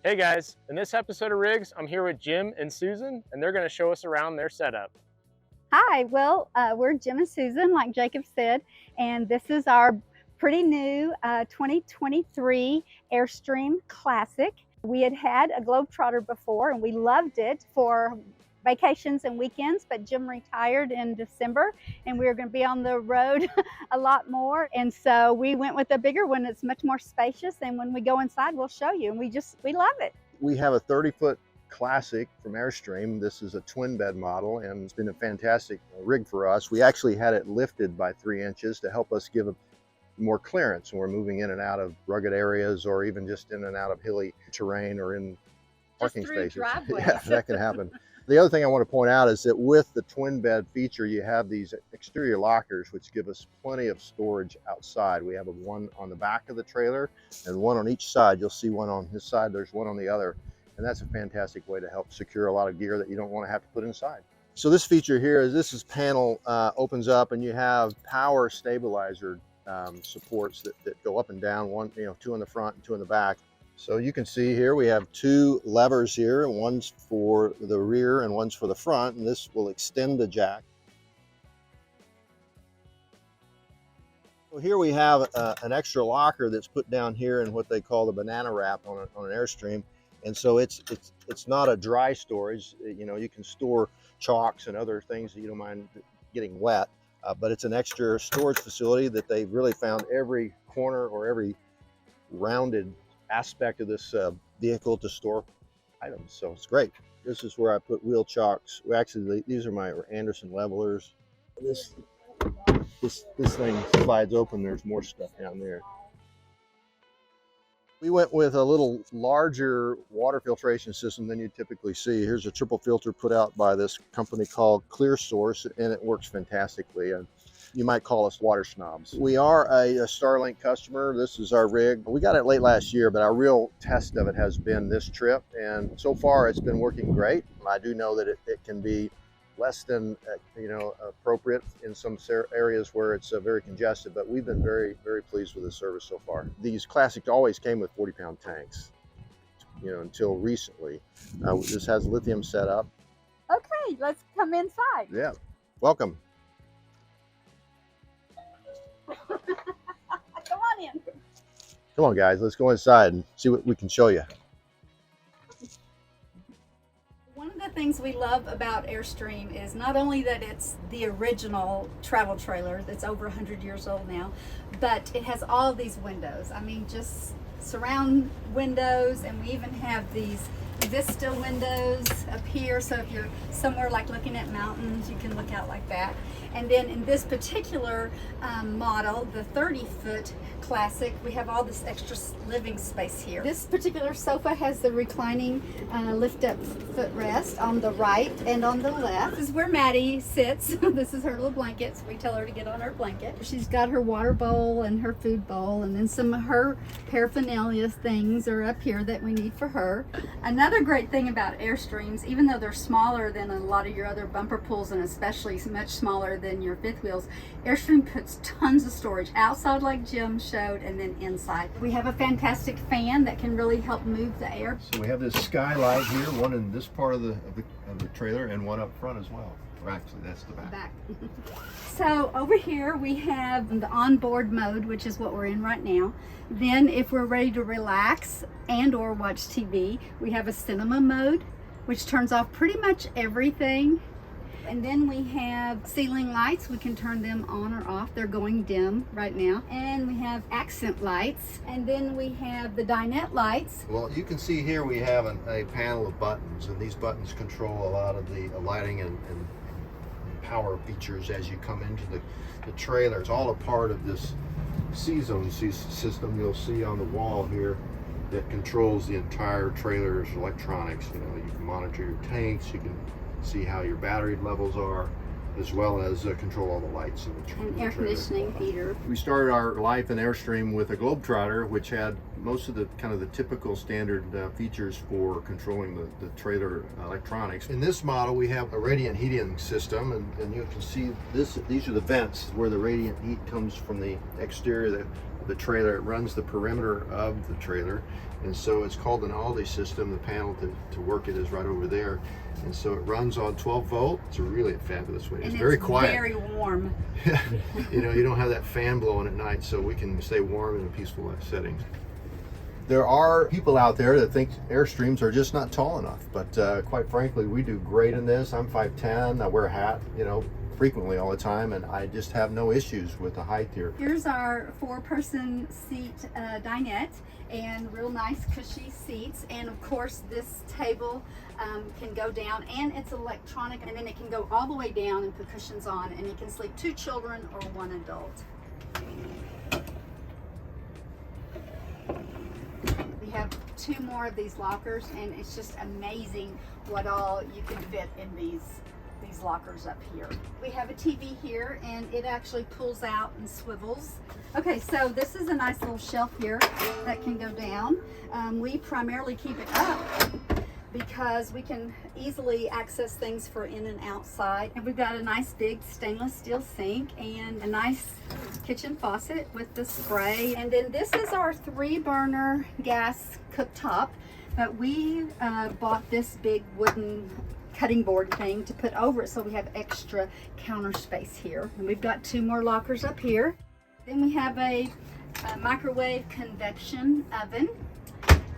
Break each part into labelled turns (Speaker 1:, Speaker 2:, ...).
Speaker 1: Hey guys, in this episode of Rigs, I'm here with Jim and Susan, and they're going to show us around their setup.
Speaker 2: Hi, we're Jim and Susan, like Jacob said, and this is our pretty new 2023 Airstream Classic. We had a Globetrotter before, and we loved it for vacations and weekends, but Jim retired in December, and we were going to be on the road a lot more, and so we went with a bigger one. It's much more spacious, and when we go inside, we'll show you, and we love it.
Speaker 3: We have a 30-foot Classic from Airstream. This is a twin bed model, and it's been a fantastic rig for us. We actually had it lifted by 3 inches to help us give more clearance when we're moving in and out of rugged areas, or even just in and out of hilly terrain or in parking spaces. Yeah, that can happen. The other thing I want to point out is that with the twin bed feature, you have these exterior lockers, which give us plenty of storage outside. We have one on the back of the trailer and one on each side. You'll see one on his side, there's one on the other. And that's a fantastic way to help secure a lot of gear that you don't want to have to put inside. So this feature here is this panel opens up, and you have power stabilizer supports that go up and down, two in the front and 2 in the back. So you can see here we have 2 levers here, one's for the rear and one's for the front, and this will extend the jack. So here we have an extra locker that's put down here in what they call the banana wrap on an Airstream. And so it's not a dry storage. You can store chalks and other things that you don't mind getting wet, but it's an extra storage facility that they've really found every corner or every rounded aspect of this vehicle to store items. So it's great. This is where I put wheel chocks. Well, actually, these are my Anderson levelers. This thing slides open. There's more stuff down there. We went with a little larger water filtration system than you typically see. Here's a triple filter put out by this company called Clear Source, and it works fantastically. You might call us water snobs. We are a Starlink customer. This is our rig. We got it late last year, but our real test of it has been this trip, and so far it's been working great. I do know that it can be less than appropriate in some areas where it's very congested, but we've been very, very pleased with the service so far. These Classics always came with 40-pound tanks, until recently. This has lithium set up.
Speaker 2: Okay, let's come inside.
Speaker 3: Yeah, welcome.
Speaker 2: Come on in.
Speaker 3: Come on, guys, let's go inside and see what we can show you.
Speaker 2: One of the things we love about Airstream is not only that it's the original travel trailer that's over 100 years old now, but it has all these windows. I mean, just surround windows, and we even have these vista windows up here, so if you're somewhere like looking at mountains, you can look out like that. And then in this particular model, the 30-foot Classic, we have all this extra living space here. This particular sofa has the reclining lift-up footrest on the right and on the left. This is where Maddie sits. This is her little blanket, so we tell her to get on her blanket. She's got her water bowl and her food bowl, and then some of her paraphernalia things are up here that we need for her. Another great thing about Airstreams, even though they're smaller than a lot of your other bumper pulls, and especially much smaller than your fifth wheels, Airstream puts tons of storage outside like Jim showed, and then inside. We have a fantastic fan that can really help move the air.
Speaker 3: So we have this skylight here, one in this part of the trailer and one up front as well. Or actually, that's the back.
Speaker 2: So over here we have the onboard mode, which is what we're in right now. Then if we're ready to relax and or watch TV, we have a cinema mode, which turns off pretty much everything. And then we have ceiling lights. We can turn them on or off. They're going dim right now. And we have accent lights. And then we have the dinette lights.
Speaker 3: Well, you can see here we have a panel of buttons, and these buttons control a lot of the lighting and power features as you come into the trailer. It's all a part of this C-Zone system you'll see on the wall here that controls the entire trailer's electronics. You can monitor your tanks, you can see how your battery levels are, as well as control all the lights in the
Speaker 2: And
Speaker 3: the
Speaker 2: air
Speaker 3: trailer.
Speaker 2: conditioning, heater.
Speaker 3: We started our life in Airstream with a Globetrotter, which had most of the kind of the typical standard features for controlling the trailer electronics. In this model, we have a radiant heating system, and you can see these are the vents where the radiant heat comes from the exterior of the trailer. It runs the perimeter of the trailer, and so it's called an Aldi system. The panel to work it is right over there, and so it runs on 12 volt. It's a really fabulous way. It's very quiet.
Speaker 2: Very warm.
Speaker 3: You know, you don't have that fan blowing at night, so we can stay warm in a peaceful setting. There are people out there that think Airstreams are just not tall enough, but quite frankly, we do great in this. I'm 5'10", I wear a hat, you know, frequently all the time, and I just have no issues with the height here.
Speaker 2: Here's our 4-person seat dinette, and real nice cushy seats, and of course this table can go down, and it's electronic, and then it can go all the way down and put cushions on, and you can sleep 2 children or 1 adult. We have 2 more of these lockers, and it's just amazing what all you can fit in these lockers up here. We have a TV here, and it actually pulls out and swivels. Okay, so this is a nice little shelf here that can go down. We primarily keep it up because we can easily access things for in and outside. And we've got a nice big stainless steel sink and a nice kitchen faucet with the spray. And then this is our 3-burner gas cooktop, but we bought this big wooden cutting board thing to put over it, so we have extra counter space here. And we've got 2 more lockers up here. Then we have a microwave convection oven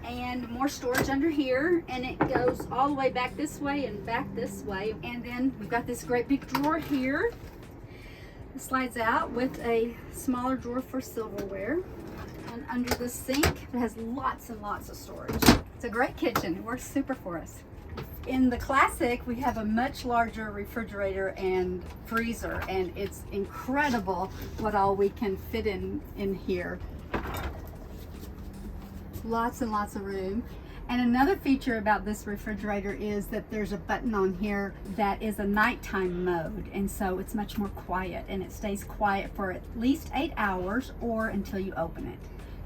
Speaker 2: and more storage under here, and it goes all the way back this way and back this way. And then we've got this great big drawer here. It slides out with a smaller drawer for silverware. And under the sink, it has lots and lots of storage. It's a great kitchen. It works super for us. In the Classic, we have a much larger refrigerator and freezer, and it's incredible what all we can fit in here. Lots and lots of room. And another feature about this refrigerator is that there's a button on here that is a nighttime mode, and so it's much more quiet, and it stays quiet for at least 8 hours or until you open it.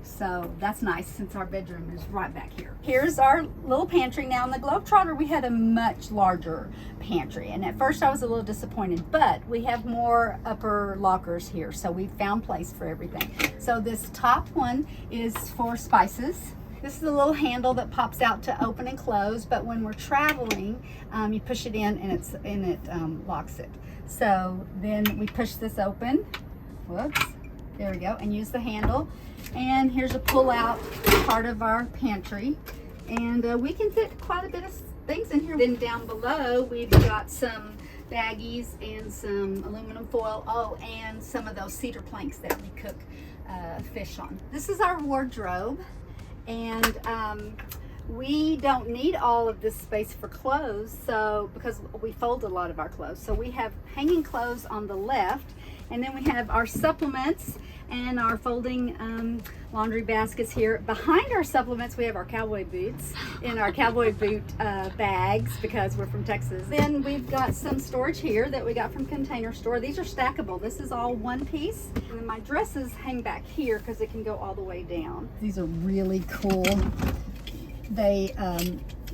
Speaker 2: So that's nice, since our bedroom is right back here. Here's our little pantry. Now in the Globetrotter, we had a much larger pantry, and at first I was a little disappointed, but we have more upper lockers here, so we found place for everything. So this top one is for spices. This is a little handle that pops out to open and close, but when we're traveling, you push it in and it locks it. So then we push this open. Whoops. There we go, and use the handle. And here's a pull-out part of our pantry, and we can fit quite a bit of things in here. Then down below, we've got some baggies and some aluminum foil. Oh, and some of those cedar planks that we cook fish on. This is our wardrobe, and we don't need all of this space for clothes, so because we fold a lot of our clothes. So we have hanging clothes on the left, and then we have our supplements and our folding laundry baskets here. Behind our supplements, we have our cowboy boots in our cowboy boot bags, because we're from Texas. Then we've got some storage here that we got from Container Store. These are stackable. This is all one piece. And then my dresses hang back here because it can go all the way down. These are really cool. They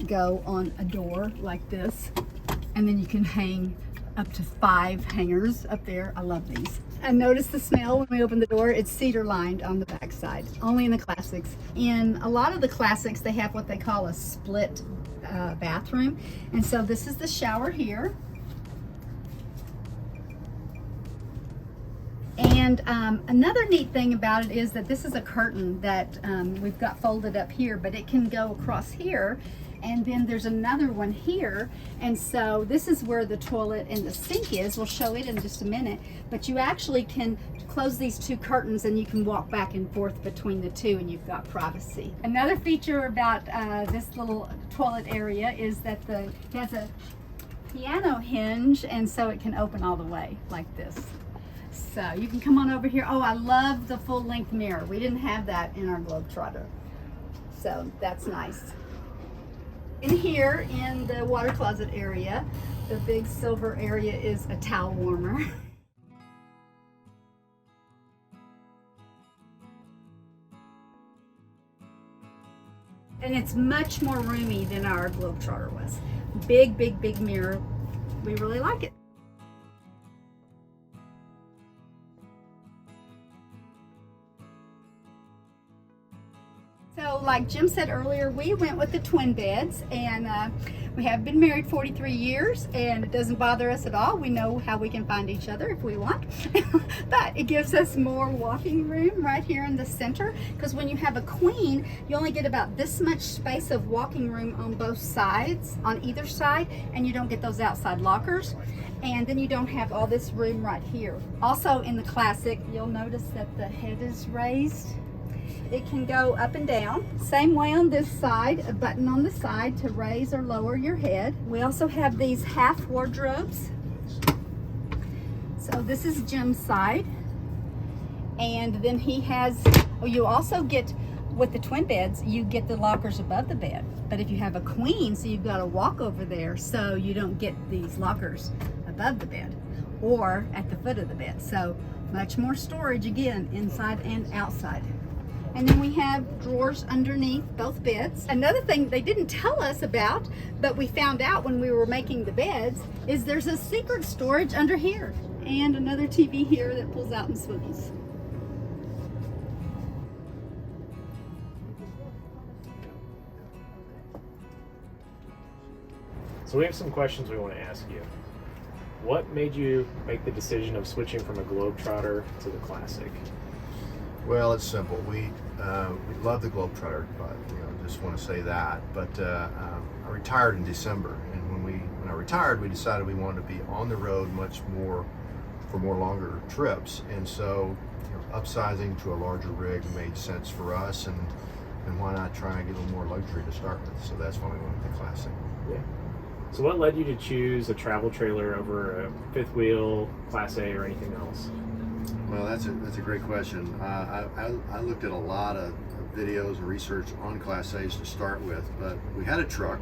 Speaker 2: go on a door like this, and then you can hang up to 5 hangers up there. I love these. I noticed the smell when we opened the door. It's cedar lined on the back side, only in the Classics. In a lot of the Classics, they have what they call a split bathroom. And so this is the shower here. And another neat thing about it is that this is a curtain that we've got folded up here, but it can go across here. And then there's another one here, and so this is where the toilet and the sink is. We'll show it in just a minute, but you actually can close these 2 curtains and you can walk back and forth between the 2, and you've got privacy. Another feature about this little toilet area is that it has a piano hinge, and so it can open all the way like this. So you can come on over here. Oh, I love the full-length mirror. We didn't have that in our Globetrotter, so that's nice. In here, in the water closet area, the big silver area is a towel warmer. And it's much more roomy than our Globetrotter was. Big, big, big mirror. We really like it. So like Jim said earlier, we went with the twin beds, and we have been married 43 years, and it doesn't bother us at all. We know how we can find each other if we want. But it gives us more walking room right here in the center, because when you have a queen, you only get about this much space of walking room on both sides, on either side, and you don't get those outside lockers. And then you don't have all this room right here. Also in the Classic, you'll notice that the head is raised. It can go up and down. Same way on this side, a button on the side to raise or lower your head. We also have these half wardrobes. So this is Jim's side. And then he has, oh, you also get, with the twin beds, you get the lockers above the bed. But if you have a queen, so you've got to walk over there, so you don't get these lockers above the bed or at the foot of the bed. So much more storage, again, inside and outside. And then we have drawers underneath both beds. Another thing they didn't tell us about, but we found out when we were making the beds, is there's a secret storage under here. And another TV here that pulls out and swivels.
Speaker 1: So we have some questions we want to ask you. What made you make the decision of switching from a Globetrotter to the Classic?
Speaker 3: Well, it's simple. We love the Globetrotter, but just want to say that. But I retired in December, and when I retired, we decided we wanted to be on the road much more for more longer trips, and so upsizing to a larger rig made sense for us, and why not try and get a little more luxury to start with? So that's why we went with the Classic.
Speaker 1: Yeah. So what led you to choose a travel trailer over a fifth wheel, Class A, or anything else?
Speaker 3: Well, that's a great question. I looked at a lot of videos and research on Class A's to start with, but we had a truck,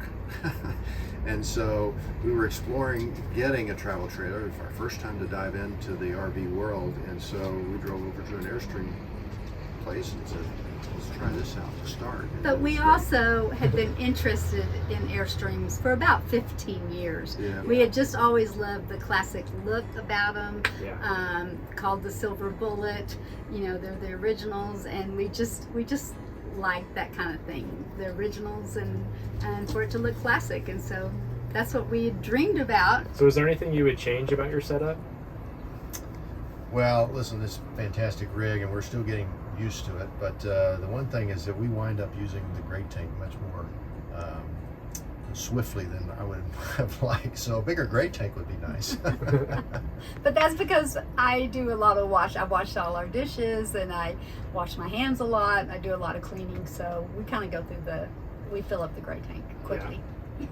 Speaker 3: and so we were exploring getting a travel trailer. It was our first time to dive into the RV world, and so we drove over to an Airstream place and said, let's try this out to start.
Speaker 2: But we also had been interested in Airstreams for about 15 years.
Speaker 3: Yeah.
Speaker 2: We had just always loved the classic look about them,
Speaker 1: Yeah.
Speaker 2: called the Silver Bullet. They're the originals, and we just like that kind of thing, the originals, and for it to look classic. And so that's what we had dreamed about.
Speaker 1: So is there anything you would change about your setup?
Speaker 3: Well, listen, this fantastic rig, and we're still getting used to it, but the one thing is that we wind up using the gray tank much more swiftly than I would have liked, so a bigger gray tank would be nice.
Speaker 2: But that's because I do a lot of wash. I wash all our dishes, and I wash my hands a lot. I do a lot of cleaning, so we kind of go through we fill up the gray tank quickly.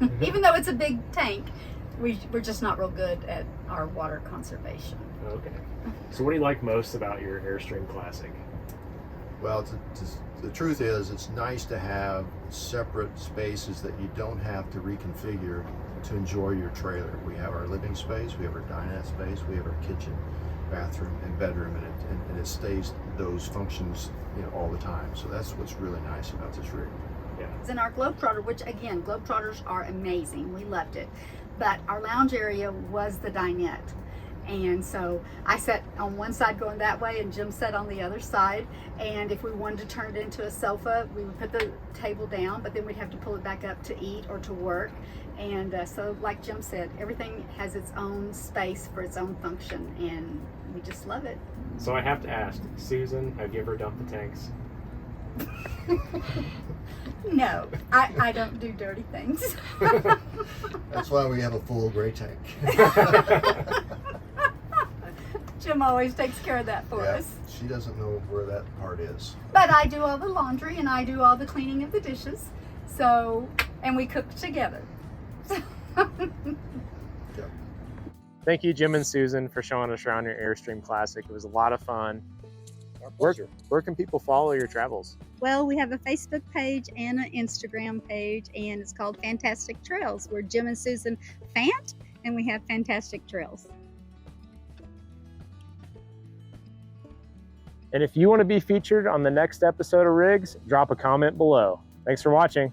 Speaker 2: Yeah. Even though it's a big tank, we're just not real good at our water conservation.
Speaker 1: Okay. So what do you like most about your Airstream Classic?
Speaker 3: Well, the truth is, it's nice to have separate spaces that you don't have to reconfigure to enjoy your trailer. We have our living space, we have our dinette space, we have our kitchen, bathroom, and bedroom, and it stays those functions all the time. So that's what's really nice about this rig.
Speaker 1: Yeah.
Speaker 2: In our Globetrotter, which again, Globetrotters are amazing. We loved it. But our lounge area was the dinette. And so I sat on one side going that way, and Jim sat on the other side. And if we wanted to turn it into a sofa, we would put the table down, but then we'd have to pull it back up to eat or to work. And so like Jim said, everything has its own space for its own function, and we just love it.
Speaker 1: So I have to ask, Susan, have you ever dumped the tanks?
Speaker 2: No, I don't do dirty things.
Speaker 3: That's why we have a full gray tank.
Speaker 2: Jim always takes care of that for us.
Speaker 3: She doesn't know where that part is.
Speaker 2: But I do all the laundry, and I do all the cleaning of the dishes. So, and we cook together.
Speaker 1: Thank you, Jim and Susan, for showing us around your Airstream Classic. It was a lot of fun.
Speaker 3: Our
Speaker 1: Where,
Speaker 3: pleasure.
Speaker 1: where can people follow your travels?
Speaker 2: Well, we have a Facebook page and an Instagram page, and it's called Fantastic Trails. We're Jim and Susan Fant, and we have Fantastic Trails.
Speaker 1: And if you want to be featured on the next episode of Rigs, drop a comment below. Thanks for watching.